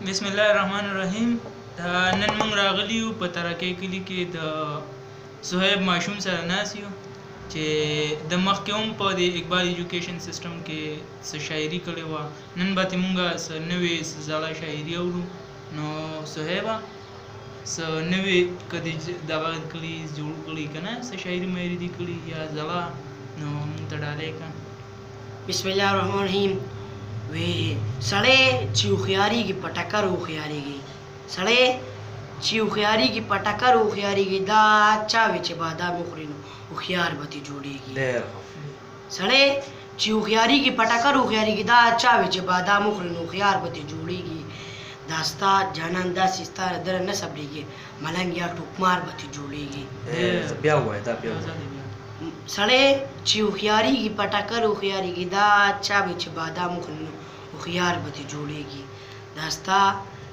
बिस्मिल्लाहिर्रहमानिर्रहीम। नन موږ راغلي یو په ترکیې کلي کې د صهیب ماشوم سره ناست یو چې د مخکې هم په د اقبال ایجوکیشن سیسټم کې څه شاعري کړې وه. نن به ترې موږ څه نوې زړه شاعري اورو. نو صهیبه څه نوې که دغه کلي جوړ کړي که نه څه شاعري مایري دي کړي یا زړه نو موږ ته ډالۍ کړه. بسم الله الرحمن الرحیم. وی سړی چې هوښیارېږي په ټکر هوښیارېږي، سړی چې هوښیارېږي په ټکر هوښیارېږي، دا چا وی چې بادام وخوري نو هوښیار به ترې جوړېږي. سړی چې هوښیارېږي په ټکر هوښیارېږي، دا چا وی چې بادام وخوري نو هوښیار به ترې جوړېږي. دا ستا جانان داسې ستا له دره نه صبرېږي، ملنګ یا ټوکمار به ترې جوړېږي. بیا ووایه دا بیا سړی چې هوښیارېږي په ټکر هوښیارېږي، دا چا وی چې بادام وخوري نو هوښیار به ترې جوړېږي. دا ستا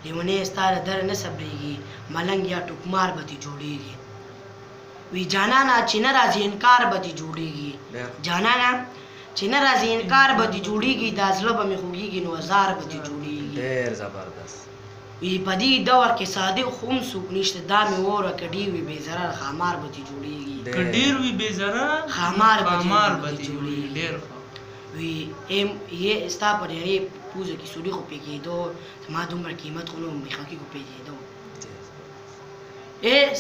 لیونی ستا له دره نه صبرېږي، ملنګ یا ټوکمار به ترې جوړېږي. وی جانانه چې نه راځي انکار به ترې جوړېږي، جانانه چې نه راځي انکار به ترې جوړېږي. دا زړه به مې خوږېږي نو هزار به ترې جوړېږي. ډېر زبردست. وی په دې دور کې صادق خو هم څوک نشته، دا مې واوره که ډېر وي بې ضرره خامار به ترې جوړېږي. که ډېر وي بې ضرره خامار به ترې جوړېږي. ډېر ښه. وی یہ ستا پر یې پوزه کې سوري خو پېکېدو، زما دومره قیمت خو نه و میخکي خو پېکېدو.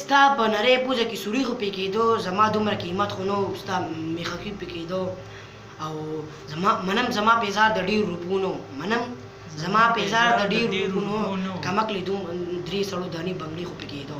ستا په نرۍ پوزه کې سوري خو پېکېدو، زما دومره قیمت خو نه و ستا میخکي پېکېدو. او منم زما پیزار د ډېرو روپونو، منم زما پیزار د ډېرو روپونو، کمک لیدو درې سړو دانې بنګړي خو پېکېدو.